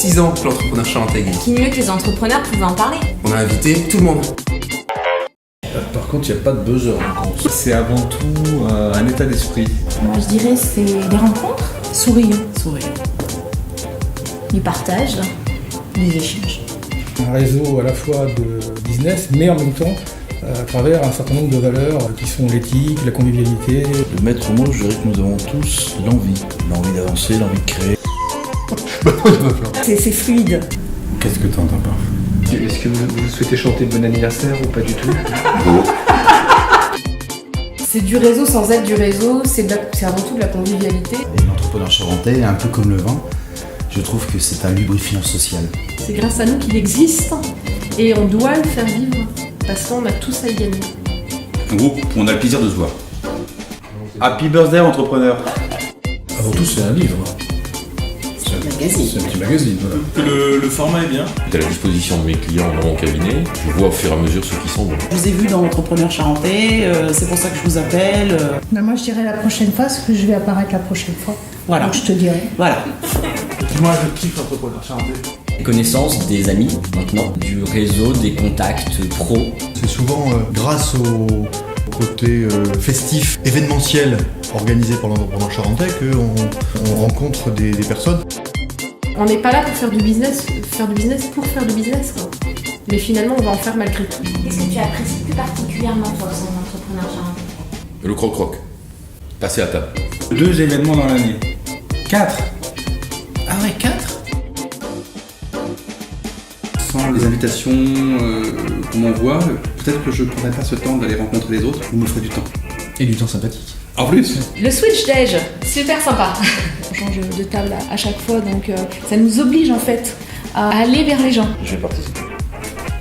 6 ans que l'entrepreneur charentais existe. Qui mieux que les entrepreneurs pouvaient en parler? On a invité tout le monde. Par contre, il n'y a pas de buzzer. C'est avant tout un état d'esprit. Moi, je dirais c'est des rencontres, souriants. Du partage, des échanges. Un réseau à la fois de business, mais en même temps à travers un certain nombre de valeurs qui sont l'éthique, la convivialité. Le maître mot, je dirais que nous avons tous l'envie d'avancer, l'envie de créer. C'est fluide. Qu'est-ce que tu entends par? Est-ce que vous souhaitez chanter bon anniversaire ou pas du tout? C'est du réseau sans être du réseau, c'est avant tout de la convivialité. Et l'entrepreneur charentais, un peu comme le vin, je trouve que c'est un lubrifiant social. C'est grâce à nous qu'il existe et on doit le faire vivre parce qu'on a tous à y gagner. En gros, on a le plaisir de se voir. Happy birthday entrepreneur. Avant tout, c'est un livre. C'est un magazine. C'est un petit magazine, voilà. Le format est bien. À la disposition de mes clients dans mon cabinet, je vois au fur et à mesure ceux qui sont bons. Je vous ai vu dans Entrepreneur Charentais, c'est pour ça que je vous appelle. Moi, je dirais la prochaine fois, parce que je vais apparaître la prochaine fois. Voilà. Donc, je te dirai. Voilà. Moi, je kiffe l'entrepreneur charentais. Des connaissances, des amis maintenant, du réseau, des contacts pro. C'est souvent grâce au côté festif, événementiel organisé par l'entrepreneur charentais qu'on rencontre des personnes. On n'est pas là pour faire du business pour faire du business, quoi. Mais finalement, on va en faire malgré tout. Qu'est-ce que tu apprécies plus particulièrement, toi, dans un entrepreneur charentais? Le croc-croc. Passer à table. 2 événements dans l'année. 4. Ah ouais, 4? Sans les invitations qu'on m'envoie, peut-être que je ne prendrais pas ce temps d'aller rencontrer les autres, ou me ferait du temps. Et du temps sympathique. En plus. Le switch déj, super sympa. On change de table à chaque fois, donc ça nous oblige en fait à aller vers les gens. Je vais participer.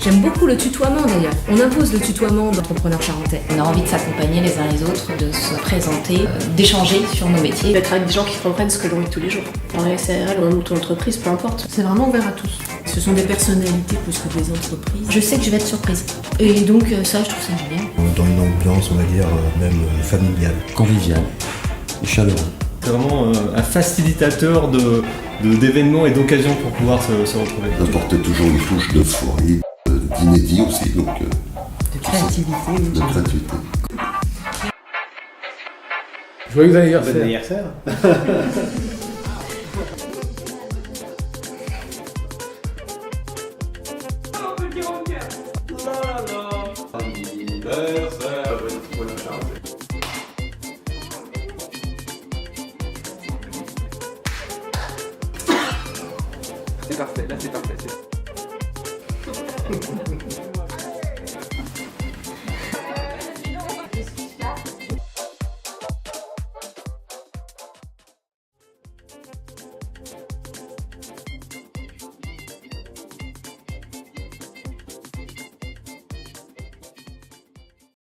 J'aime beaucoup le tutoiement d'ailleurs. On impose le tutoiement d'entrepreneurs charentais. On a envie de s'accompagner les uns les autres, de se présenter, d'échanger sur nos métiers. D'être avec des gens qui comprennent ce que l'on vit tous les jours. Dans les SARL ou en auto-entreprise, peu importe. C'est vraiment ouvert à tous. Ce sont des personnalités plus que des entreprises. Je sais que je vais être surprise. Et donc ça, je trouve ça génial. Dans une ambiance, on va dire, même familiale. Convivial et chaleureux. C'est vraiment un facilitateur d'événements et d'occasions pour pouvoir se retrouver. Ça apportait toujours une touche de folie, d'inédit aussi, donc De créativité. de créativité. Joyeux anniversaire. Bon anniversaire. C'est parfait, là c'est parfait.